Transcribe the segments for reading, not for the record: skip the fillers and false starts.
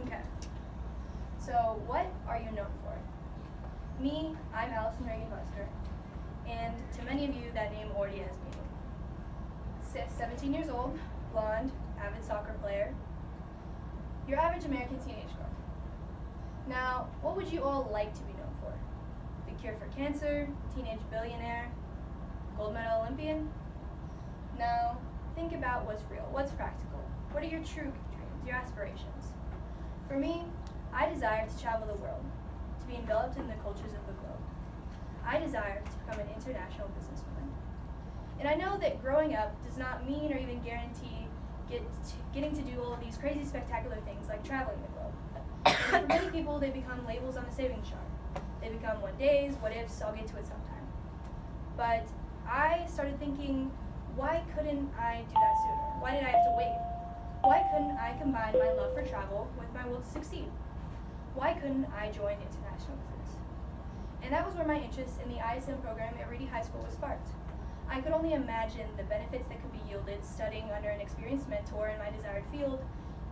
Okay. So, what are you known for? Me, I'm Allison Reagan Buster, and to many of you, that name already has meaning. 17 years old, blonde, avid soccer player, your average American teenage girl. Now, what would you all like to be known for? The cure for cancer, teenage billionaire, gold medal Olympian? Now, think about what's real, what's practical. What are your true dreams, your aspirations? For me, I desire to travel the world, to be enveloped in the cultures of the globe. I desire to become an international businesswoman. And I know that growing up does not mean or even guarantee getting to do all of these crazy spectacular things like traveling the globe. And for many people, they become labels on a savings chart. They become what days, what ifs, I'll get to it sometime. But I started thinking, why couldn't I do that sooner? Why did I have to wait? Why couldn't I combine my love for travel with my will to succeed? Why couldn't I join international business? And that was where my interest in the ISM program at Reedy High School was sparked. I could only imagine the benefits that could be yielded studying under an experienced mentor in my desired field,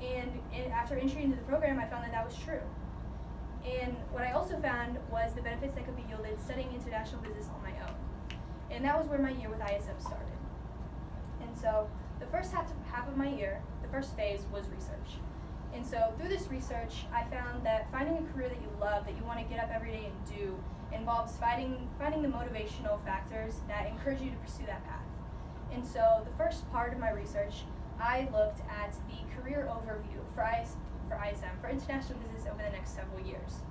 and after entry into the program, I found that that was true. And what I also found was the benefits that could be yielded studying international business on my own. And that was where my year with ISM started. And so the first half of my year, the first phase was research. And so through this research, I found that finding a career that you love, that you want to get up every day and do, involves finding the motivational factors that encourage you to pursue that path. And so the first part of my research, I looked at the career overview for ISM, for international business over the next several years.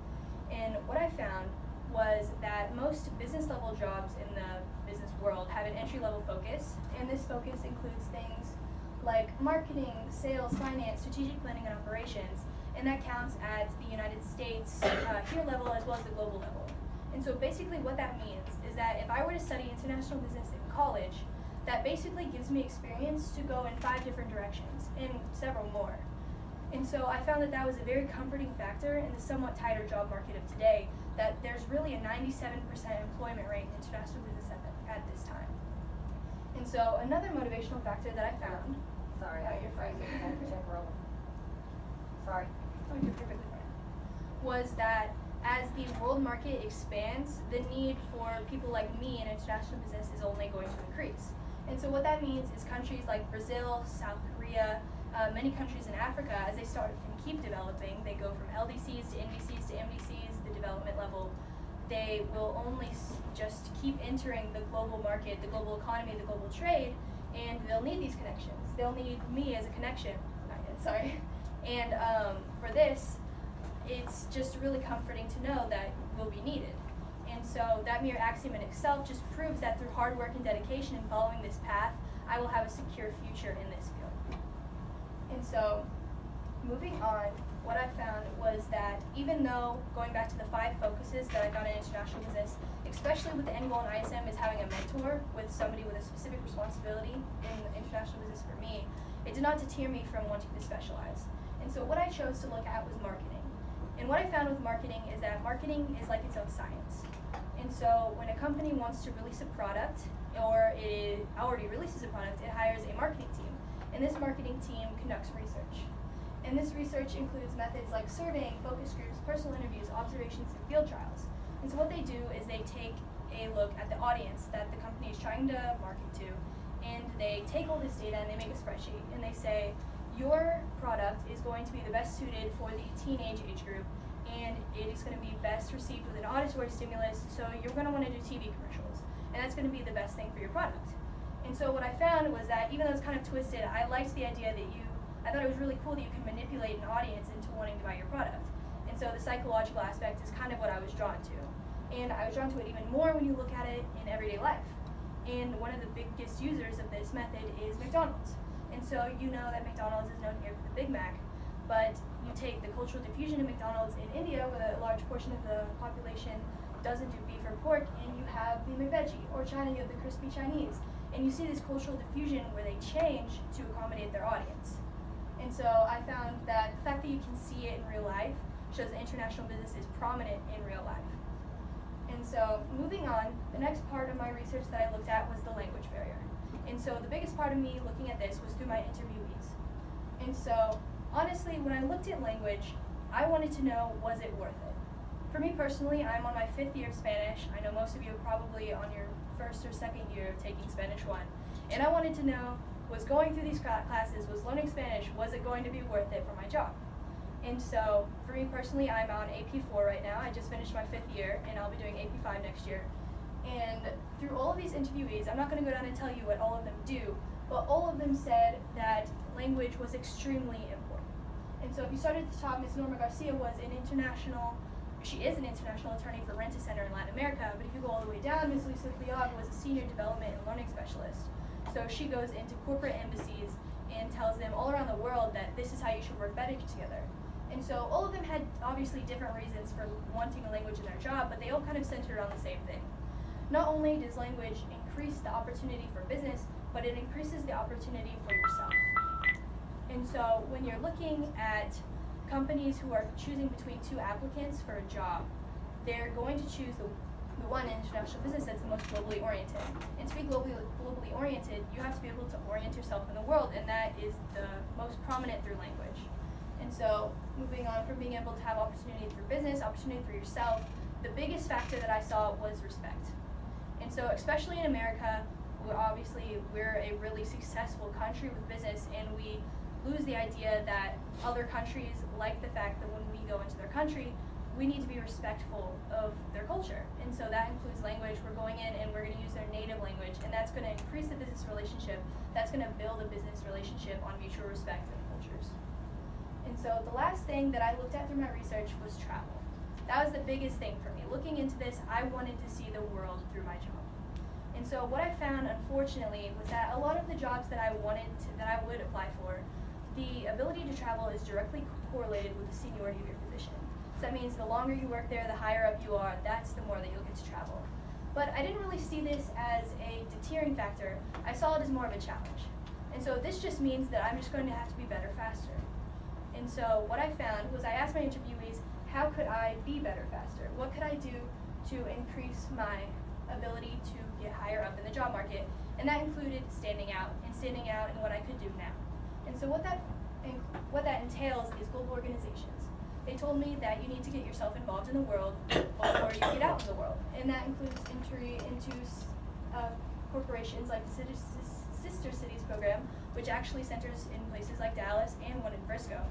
And what I found was that most business level jobs in the business world have an entry level focus, and this focus includes things like marketing, sales, finance, strategic planning, and operations, and that counts at the United States here level as well as the global level. And so basically what that means is that if I were to study international business in college, that basically gives me experience to go in 5 different directions and several more. And so I found that that was a very comforting factor in the somewhat tighter job market of today, that there's really a 97% employment rate in international business at this time. And so another motivational factor that I found. Sorry, you're fine. Check roll. Sorry. Oh, you're perfectly fine. Was that as the world market expands, the need for people like me in international business is only going to increase. And so what that means is countries like Brazil, South Korea, many countries in Africa, as they start and keep developing, they go from LDCs to NDCs to MDCs, the development level, they will only just keep entering the global market, the global economy, the global trade, and they'll need these connections. They'll need me as a connection. Not yet, sorry. And for this, it's just really comforting to know that we'll be needed. And so that mere axiom in itself just proves that through hard work and dedication in following this path, I will have a secure future in this field. And so, moving on, what I found was that even though, going back to the 5 focuses that I found in international business, especially with the end goal in ISM is having a mentor with somebody with a specific responsibility in international business for me, it did not deter me from wanting to specialize. And so what I chose to look at was marketing. And what I found with marketing is that marketing is like its own science. And so when a company wants to release a product, or it already releases a product, it hires a marketing team. And this marketing team conducts research. And this research includes methods like surveying, focus groups, personal interviews, observations, and field trials. And so what they do is they take a look at the audience that the company is trying to market to, and they take all this data and they make a spreadsheet, and they say, your product is going to be the best suited for the teenage age group, and it is going to be best received with an auditory stimulus, so you're going to want to do TV commercials, and that's going to be the best thing for your product. And so what I found was that even though it's kind of twisted, I liked the idea that I thought it was really cool that you can manipulate an audience into wanting to buy your product. And so the psychological aspect is kind of what I was drawn to. And I was drawn to it even more when you look at it in everyday life. And one of the biggest users of this method is McDonald's. And so you know that McDonald's is known here for the Big Mac, but you take the cultural diffusion of McDonald's in India, where a large portion of the population doesn't do beef or pork, and you have the McVeggie, or China, you have the crispy Chinese. And you see this cultural diffusion where they change to accommodate their audience. And so I found that the fact that you can see it in real life shows that international business is prominent in real life. And so moving on, the next part of my research that I looked at was the language barrier. And so the biggest part of me looking at this was through my interviewees. And so honestly, when I looked at language, I wanted to know, was it worth it? For me personally, I'm on my 5th year of Spanish. I know most of you are probably on your 1st or 2nd year of taking Spanish 1. And I wanted to know, was going through these classes, was learning Spanish, was it going to be worth it for my job? And so, for me personally, I'm on AP4 right now. I just finished my 5th year, and I'll be doing AP5 next year. And through all of these interviewees, I'm not going to go down and tell you what all of them do, but all of them said that language was extremely important. And so if you start at the top, Ms. Norma Garcia she is an international attorney for Rent-A-Center in Latin America, but if you go all the way down, Ms. Lisa Pliag was a senior development and learning specialist. So she goes into corporate embassies and tells them all around the world that this is how you should work better together. And so all of them had obviously different reasons for wanting a language in their job, but they all kind of centered around the same thing. Not only does language increase the opportunity for business, but it increases the opportunity for yourself. And so when you're looking at companies who are choosing between 2 applicants for a job, they're going to choose the one international business that's the most globally oriented. And to be globally oriented, you have to be able to orient yourself in the world, and that is the most prominent through language. And so moving on from being able to have opportunity through business, opportunity for yourself, the biggest factor that I saw was respect. And so especially in America, we're a really successful country with business, and we lose the idea that other countries like the fact that when we go into their country, we need to be respectful of their culture. And so that includes language. We're going in and we're going to use their native language, and that's going to increase the business relationship. That's going to build a business relationship on mutual respect and cultures. And so the last thing that I looked at through my research was travel. That was the biggest thing for me. Looking into this, I wanted to see the world through my job. And so what I found, unfortunately, was that a lot of the jobs that I would apply for, the ability to travel is directly correlated with the seniority of your position. So that means the longer you work there, the higher up you are, that's the more that you'll get to travel. But I didn't really see this as a deterring factor. I saw it as more of a challenge. And so this just means that I'm just going to have to be better faster. And so what I found was I asked my interviewees, how could I be better faster? What could I do to increase my ability to get higher up in the job market? And that included standing out in what I could do now. And so what that entails is global organizations. They told me that you need to get yourself involved in the world before you get out in the world. And that includes entry into corporations like the Sister Cities program, which actually centers in places like Dallas and one in Frisco.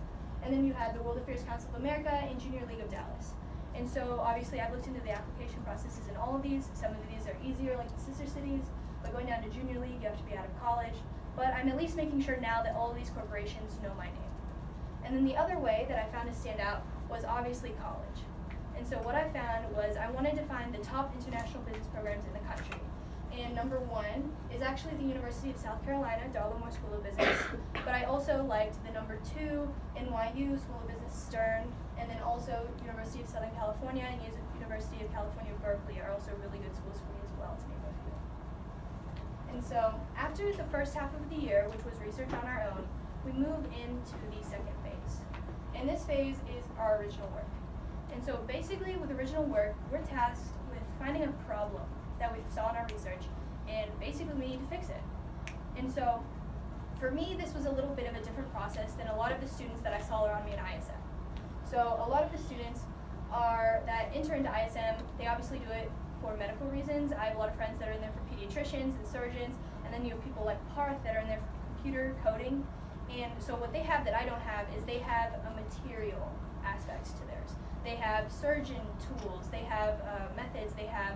And then you have the World Affairs Council of America and Junior League of Dallas. And so obviously I've looked into the application processes in all of these. Some of these are easier, like the Sister Cities, but going down to Junior League, you have to be out of college. But I'm at least making sure now that all of these corporations know my name. And then the other way that I found to stand out was obviously college. And so what I found was I wanted to find the top international business programs in the country. And number 1 is actually the University of South Carolina, Darla School of Business. But I also liked the number 2, NYU School of Business, Stern, and then also University of Southern California and University of California, Berkeley are also really good schools for me as well, to name a few. And so after the first half of the year, which was research on our own, we move into the second phase. And this phase is our original work. And so basically with original work, we're tasked with finding a problem that we saw in our research, and basically we need to fix it. And so for me, this was a little bit of a different process than a lot of the students that I saw around me in ISM. So a lot of the students that enter into ISM, they obviously do it for medical reasons. I have a lot of friends that are in there for pediatricians and surgeons, and then you have people like Parth that are in there for computer coding. And so what they have that I don't have is they have a material aspect to theirs. They have surgeon tools, they have methods, they have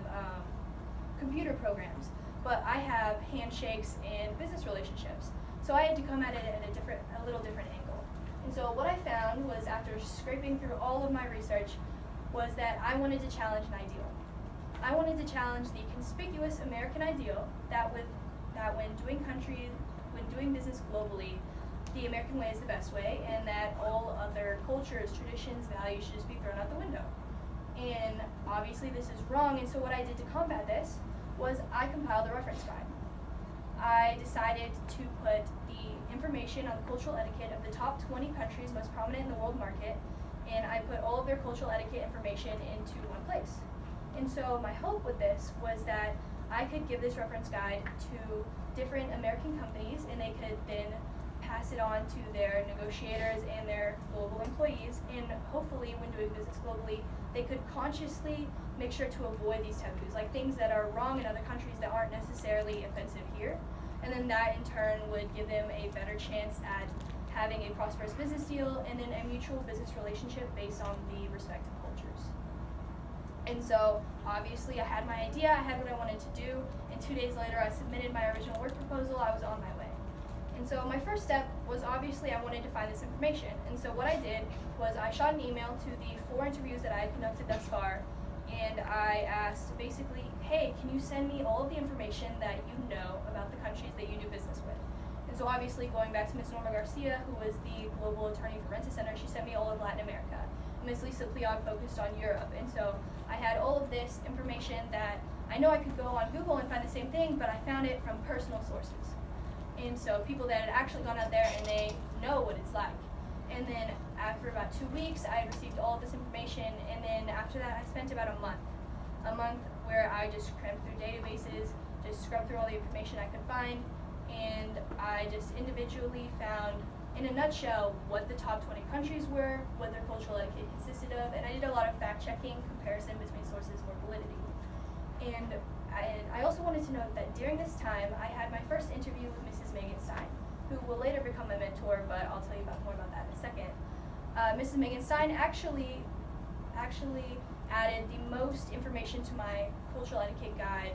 computer programs, but I have handshakes and business relationships. So I had to come at it at a little different angle. And so what I found was, after scraping through all of my research, was that I wanted to challenge an ideal. I wanted to challenge the conspicuous American ideal that when doing business globally, the American way is the best way, and that all other cultures, traditions, values should just be thrown out the window. And obviously this is wrong, and so what I did to combat this was I compiled a reference guide. I decided to put the information on the cultural etiquette of the top 20 countries most prominent in the world market, and I put all of their cultural etiquette information into one place. And so my hope with this was that I could give this reference guide to different American companies, and they could then pass it on to their negotiators and their global employees, and and hopefully when doing business globally, they could consciously make sure to avoid these taboos, like things that are wrong in other countries that aren't necessarily offensive here. And then that in turn would give them a better chance at having a prosperous business deal and then a mutual business relationship based on the respective cultures. And so obviously I had my idea, I had what I wanted to do, and 2 days later I submitted my original work proposal. I was on my way. And so my first step was obviously I wanted to find this information. And so what I did was I shot an email to the 4 interviews that I had conducted thus far, and I asked basically, hey, can you send me all of the information that you know about the countries that you do business with? And so obviously going back to Ms. Norma Garcia, who was the global attorney for Renta Center, she sent me all of Latin America. Ms. Lisa Pliog focused on Europe. And so I had all of this information that I know I could go on Google and find the same thing, but I found it from personal sources. And so people that had actually gone out there and they know what it's like. And then after about 2 weeks, I had received all of this information, and then after that, I spent about a month where I just cramped through databases, just scrubbed through all the information I could find, and I just individually found, in a nutshell, what the top 20 countries were, what their cultural etiquette consisted of, and I did a lot of fact-checking, comparison between sources for validity. And I also wanted to note that during this time, I had my first interview with Mrs. Megan Stein, who will later become my mentor, but I'll tell you more about that in a second. Mrs. Megan Stein actually added the most information to my cultural etiquette guide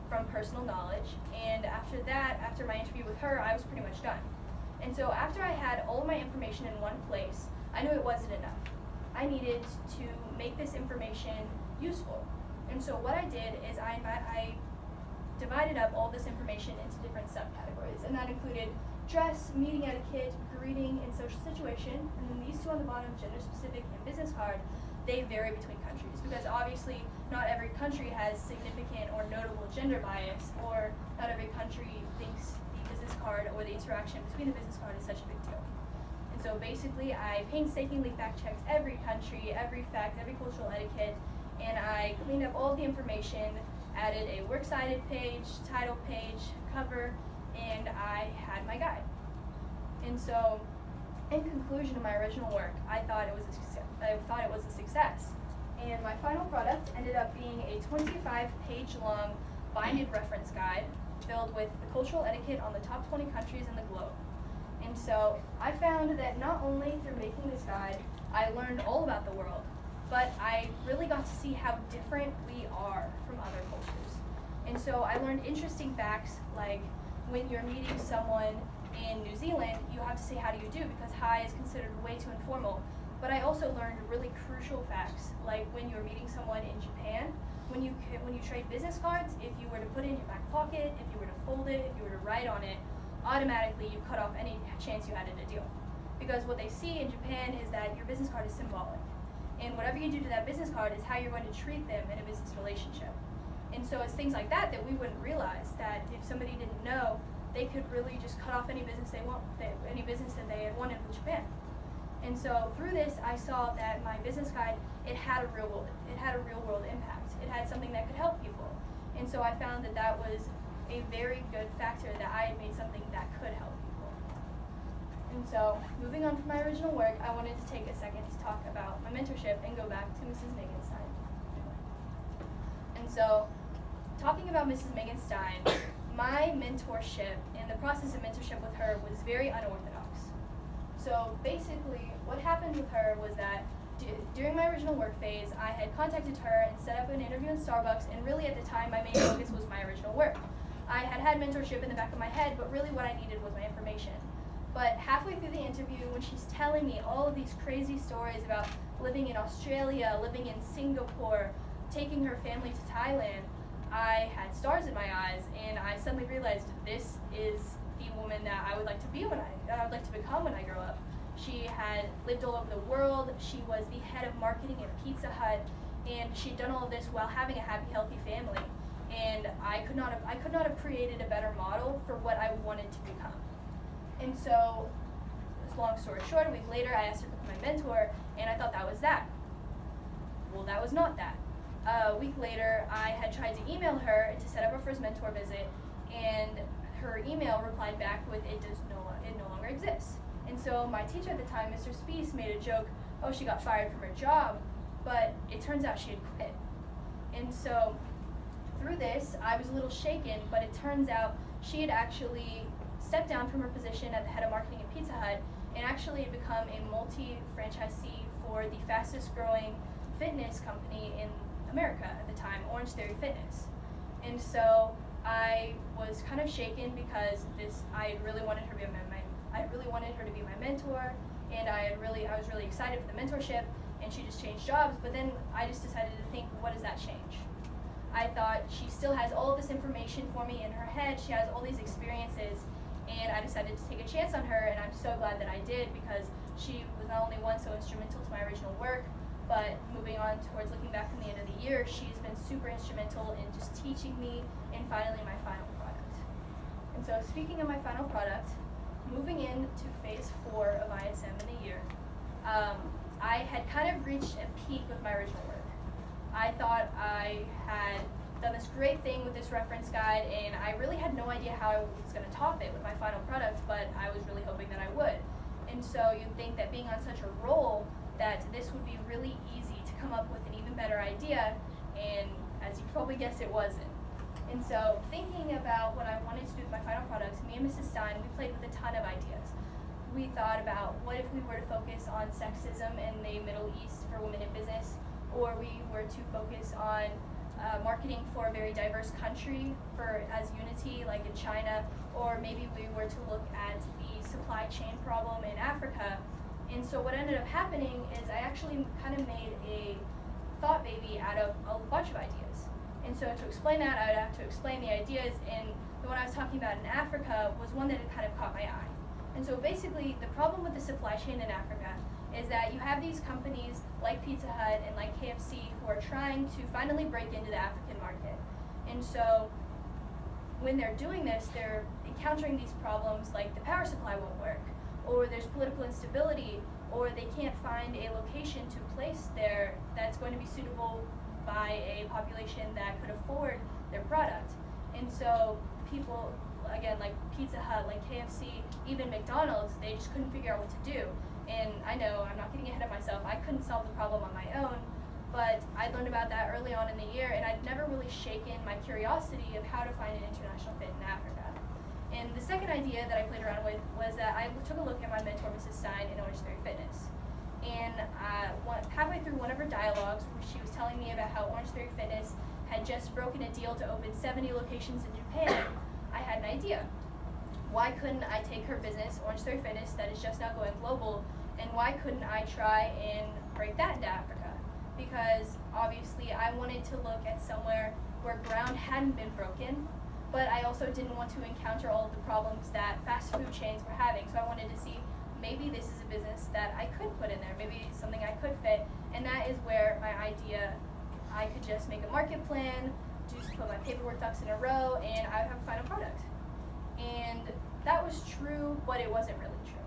from personal knowledge, and after that, after my interview with her, I was pretty much done. And so after I had all of my information in one place, I knew it wasn't enough. I needed to make this information useful. And so what I did is I divided up all this information into different subcategories, and that included dress, meeting etiquette, greeting, and social situation. And then these two on the bottom, gender-specific and business card, they vary between countries because obviously not every country has significant or notable gender bias, or not every country thinks the business card or the interaction between the business card is such a big deal. And so basically I painstakingly fact-checked every country, every fact, every cultural etiquette, and I cleaned up all the information, added a works cited page, title page, cover, and I had my guide. And so, in conclusion of my original work, I thought it was a success. And my final product ended up being a 25-page long binded reference guide filled with the cultural etiquette on the top 20 countries in the globe. And so I found that not only through making this guide, I learned all about the world, but I really got to see how different we are from other cultures. And so I learned interesting facts like when you're meeting someone in New Zealand, you have to say how do you do because hi is considered way too informal. But I also learned really crucial facts like when you're meeting someone in Japan, when you trade business cards, if you were to put it in your back pocket, if you were to fold it, if you were to write on it, automatically you cut off any chance you had in a deal. Because what they see in Japan is that your business card is symbolic. And whatever you do to that business card is how you're going to treat them in a business relationship. And so it's things like that that we wouldn't realize, that if somebody didn't know, they could really just cut off any business any business that they had wanted with Japan. And so through this, I saw that my business guide, it had a real world impact. It had something that could help people. And so I found that that was a very good factor, that I had made something that could help people. And so, moving on from my original work, I wanted to take a second to talk about my mentorship and go back to Mrs. Megan Stein. And so, talking about Mrs. Megan Stein, my mentorship and the process of mentorship with her was very unorthodox. So basically, what happened with her was that during my original work phase, I had contacted her and set up an interview in Starbucks, and really at the time, my main focus was my original work. I had mentorship in the back of my head, but really what I needed was my information. But halfway through the interview, when she's telling me all of these crazy stories about living in Australia, living in Singapore, taking her family to Thailand, I had stars in my eyes, and I suddenly realized this is the woman that I would like to be I would like to become when I grow up. She had lived all over the world. She was the head of marketing at Pizza Hut, and she'd done all of this while having a happy, healthy family. And I could not have created a better model for what I wanted to become. And so, long story short, a week later, I asked her to become my mentor, and I thought that was that. Well, that was not that. A week later, I had tried to email her to set up our first mentor visit, and her email replied back with, it no longer exists. And so my teacher at the time, Mr. Spees, made a joke oh, she got fired from her job, but it turns out she had quit. And so through this, I was a little shaken, but it turns out she had actually stepped down from her position at the head of marketing at Pizza Hut and actually had become a multi-franchisee for the fastest growing fitness company in America at the time, Orange Theory Fitness. And so I was kind of shaken because I really wanted her to be my mentor, and I was really excited for the mentorship, and she just changed jobs. But then I just decided to think, what does that change? I thought she still has all of this information for me in her head. She has all these experiences, and I decided to take a chance on her, and I'm so glad that I did, because she was not only one so instrumental to my original work, but moving on towards looking back from the end of the year, she's been super instrumental in just teaching me and finally my final product. And so speaking of my final product, moving into phase 4 of ISM in a year, I had kind of reached a peak with my original work. I thought I had done this great thing with this reference guide, and I really had no idea how I was going to top it with my final product, but I was really hoping that I would. And so you'd think that being on such a roll, that this would be really easy to come up with an even better idea, and as you probably guessed, it wasn't. And so thinking about what I wanted to do with my final product, me and Mrs. Stein, we played with a ton of ideas. We thought about what if we were to focus on sexism in the Middle East for women in business, or we were to focus on marketing for a very diverse country as unity, like in China, or maybe we were to look at the supply chain problem in Africa. And so what ended up happening is I actually kind of made a thought baby out of a bunch of ideas. And so to explain that, I would have to explain the ideas, and the one I was talking about in Africa was one that had kind of caught my eye. And so basically, the problem with the supply chain in Africa is that you have these companies like Pizza Hut and like KFC who are trying to finally break into the African market. And so when they're doing this, they're encountering these problems like the power supply won't work, or there's political instability, or they can't find a location to place there that's going to be suitable by a population that could afford their product. And so people, again, like Pizza Hut, like KFC, even McDonald's, they just couldn't figure out what to do. And I know, I'm not getting ahead of myself, I couldn't solve the problem on my own, but I learned about that early on in the year, and I'd never really shaken my curiosity of how to find an international fit in Africa. And the second idea that I played around with was that I took a look at my mentor, Mrs. Stein, in Orange Theory Fitness. And halfway through one of her dialogues, she was telling me about how Orange Theory Fitness had just broken a deal to open 70 locations in Japan. I had an idea. Why couldn't I take her business, Orange Theory Fitness, that is just now going global, and why couldn't I try and break that into Africa? Because obviously I wanted to look at somewhere where ground hadn't been broken, but I also didn't want to encounter all of the problems that fast food chains were having. So I wanted to see, maybe this is a business that I could put in there, maybe it's something I could fit, and that is where my idea, I could just make a market plan, just put my paperwork ducks in a row, and I would have a final product. And that was true, but it wasn't really true.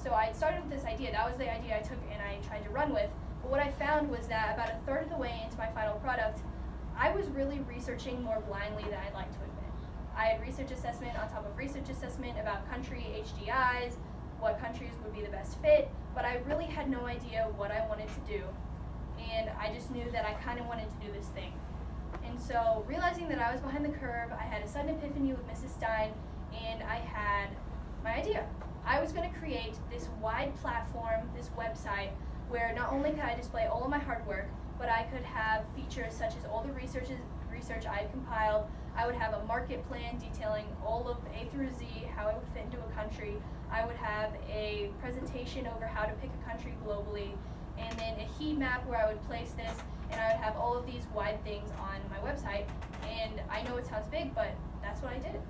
So I started with this idea. That was the idea I took and I tried to run with. But what I found was that about a third of the way into my final product, I was really researching more blindly than I'd like to admit. I had research assessment on top of research assessment about country HDIs, what countries would be the best fit, but I really had no idea what I wanted to do. And I just knew that I kind of wanted to do this thing. And so realizing that I was behind the curve, I had a sudden epiphany with Mrs. Stein, and I had my idea. I was going to create this wide platform, this website, where not only could I display all of my hard work, but I could have features such as all the research I had compiled. I would have a market plan detailing all of A through Z, how it would fit into a country. I would have a presentation over how to pick a country globally, and then a heat map where I would place this, and I would have all of these wide things on my website. And I know it sounds big, but that's what I did.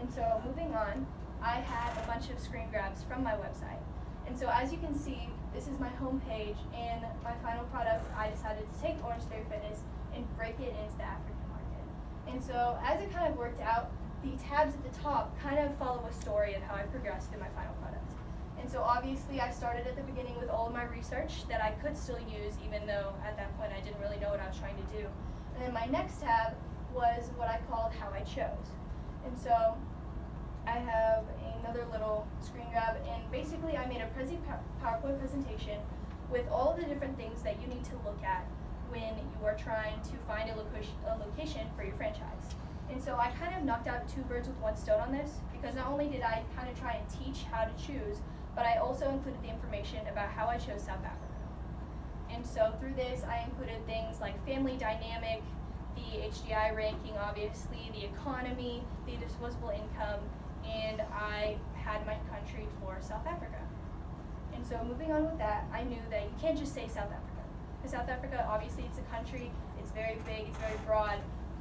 And so moving on, I had a bunch of screen grabs from my website. And so as you can see, this is my home page, and my final product, I decided to take Orange Theory Fitness and break it into the African market. And so as it kind of worked out, the tabs at the top kind of follow a story of how I progressed through my final product. And so obviously I started at the beginning with all of my research that I could still use, even though at that point I didn't really know what I was trying to do. And then my next tab was what I called How I Chose. And so I have another little screen grab, and basically I made a PowerPoint presentation with all of the different things that you need to look at when you are trying to find a location for your franchise. And so I kind of knocked out two birds with one stone on this, because not only did I kind of try and teach how to choose, but I also included the information about how I chose South Africa. And so through this, I included things like family dynamic, the HDI ranking, obviously, the economy, the disposable income, and I had my country for South Africa. And so moving on with that, I knew that you can't just say South Africa. Because South Africa, obviously, it's a country, it's very big, it's very broad.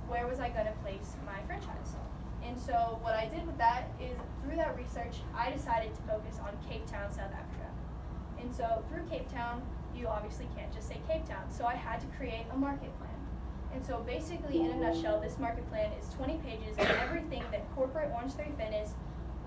Where was I going to place my franchise? And so what I did with that is, through that research, I decided to focus on Cape Town, South Africa. And so through Cape Town, you obviously can't just say Cape Town, so I had to create a market plan. And so basically, in a nutshell, this market plan is 20 pages of everything that corporate Orangetheory Fitness,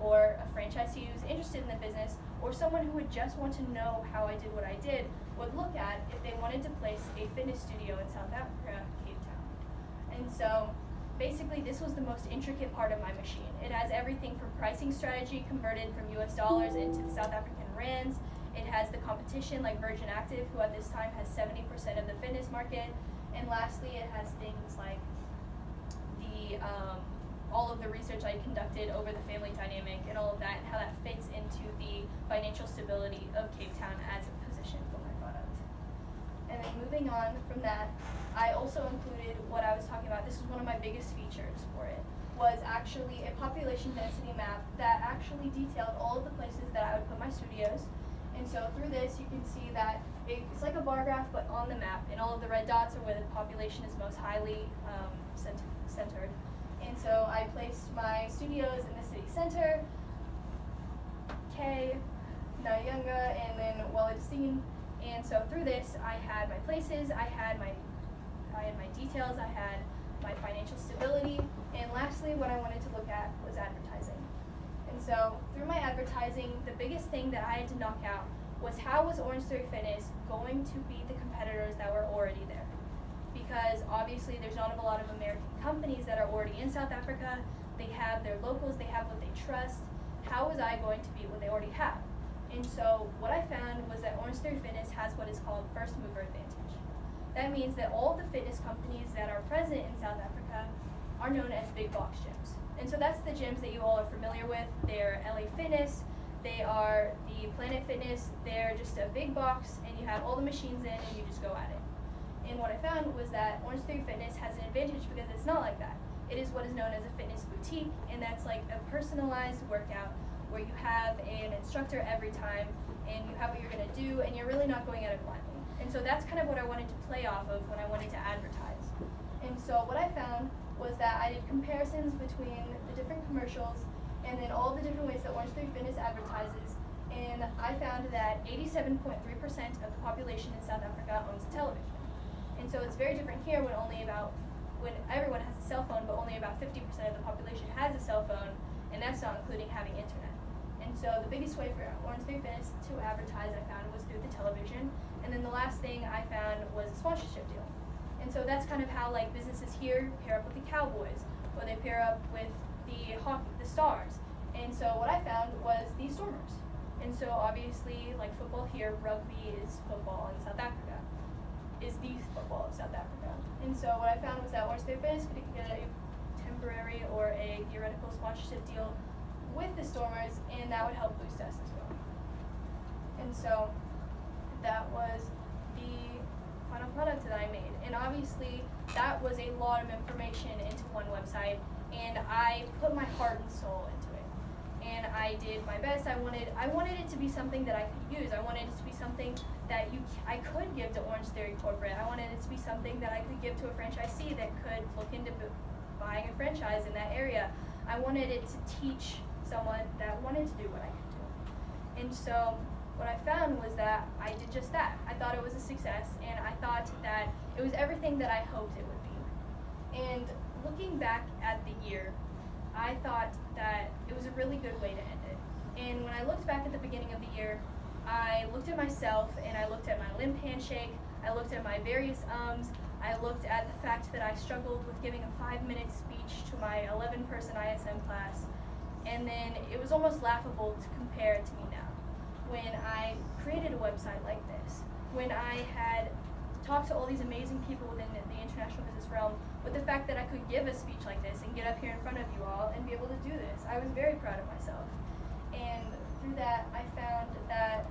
or a franchisee who's interested in the business, or someone who would just want to know how I did what I did, would look at if they wanted to place a fitness studio in South Africa, Cape Town. And so basically, this was the most intricate part of my machine. It has everything from pricing strategy converted from US dollars into the South African rands. It has the competition like Virgin Active, who at this time has 70% of the fitness market. And lastly, it has things like the all of the research I conducted over the family dynamic and all of that, and how that fits into the financial stability of Cape Town as a position for my product. And then moving on from that, I also included what I was talking about. This is one of my biggest features for it, was actually a population density map that actually detailed all of the places that I would put my studios. And so through this, you can see that it's like a bar graph, but on the map, and all of the red dots are where the population is most highly centered. And so I placed my studios in the city center, K, Nyanga, and then Wallerstein. And so through this, I had my places, I had my details, I had my financial stability, and lastly, what I wanted to look at was advertising. And so through my advertising, the biggest thing that I had to knock out was how was Orangetheory Fitness going to beat the competitors that were already there? Because obviously there's not a lot of American companies that are already in South Africa. They have their locals, they have what they trust. How was I going to beat what they already have? And so what I found was that Orangetheory Fitness has what is called first mover advantage. That means that all the fitness companies that are present in South Africa are known as big box gyms. And so that's the gyms that you all are familiar with. They're LA Fitness, they are the Planet Fitness, they're just a big box, and you have all the machines in and you just go at it. And what I found was that Orangetheory Fitness has an advantage because it's not like that. It is what is known as a fitness boutique, and that's like a personalized workout where you have an instructor every time, and you have what you're gonna do, and you're really not going at it blindly. And so that's kind of what I wanted to play off of when I wanted to advertise. And so what I found was that I did comparisons between the different commercials and then all the different ways that Orangetheory Fitness advertises, and I found that 87.3% of the population in South Africa owns a television. And so it's very different here when everyone has a cell phone, but only about 50% of the population has a cell phone, and that's not including having internet. And so the biggest way for Orangetheory Fitness to advertise, I found, was through the television. And then the last thing I found was a sponsorship deal. And so that's kind of how like businesses here pair up with the Cowboys, or they pair up with the hockey, the Stars. And so what I found was the Stormers. And so obviously, like football here, rugby is football in South Africa, is the football of South Africa. And so what I found was that Orangetheory Fitness could get a temporary or a theoretical sponsorship deal with the Stormers, and that would help boost us as well. And so that was the final product that I made. And obviously that was a lot of information into one website, and I put my heart and soul into it. And I did my best. I wanted it to be something that I could use. I wanted it to be something that I could give to Orangetheory Corporate. I wanted it to be something that I could give to a franchisee that could look into buying a franchise in that area. I wanted it to teach someone that wanted to do what I could do. And so what I found was that I did just that. I thought it was a success, and I thought that it was everything that I hoped it would be. And looking back at the year, I thought that it was a really good way to end it. And when I looked back at the beginning of the year, I looked at myself and I looked at my limp handshake, I looked at my various ums, I looked at the fact that I struggled with giving a 5-minute speech to my 11-person ISM class, and then it was almost laughable to compare it to me now, when I created a website like this, when I had talked to all these amazing people within the international business realm, with the fact that I could give a speech like this and get up here in front of you all and be able to do this. I was very proud of myself. And through that, I found that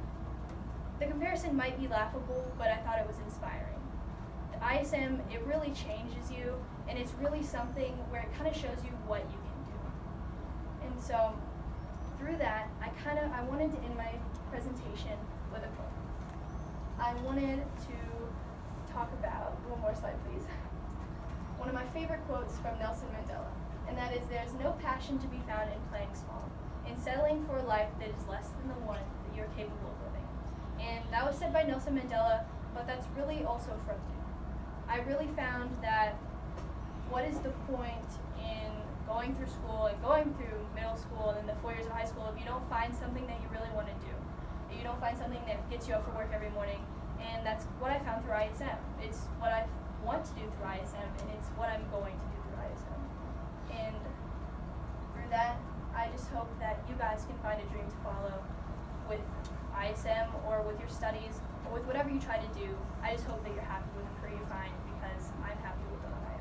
the comparison might be laughable, but I thought it was inspiring. The ISM, it really changes you, and it's really something where it kind of shows you what you can do. And so, through that, I wanted to end my presentation with a quote. I wanted to talk about, one more slide please, one of my favorite quotes from Nelson Mandela, and that is, "There's no passion to be found in playing small, in settling for a life that is less than the one that you're capable of living." And that was said by Nelson Mandela, but that's really also from me. I really found that what is the point in going through school and going through middle school and then the 4 years of high school if you don't find something that you really want to do, if you don't find something that gets you up for work every morning. And that's what I found through ISM. It's what I want to do through ISM, and it's what I'm going to do through ISM. And through that, I just hope that you guys can find a dream to follow with ISM or with your studies or with whatever you try to do. I just hope that you're happy with the career you find, because I'm happy with what I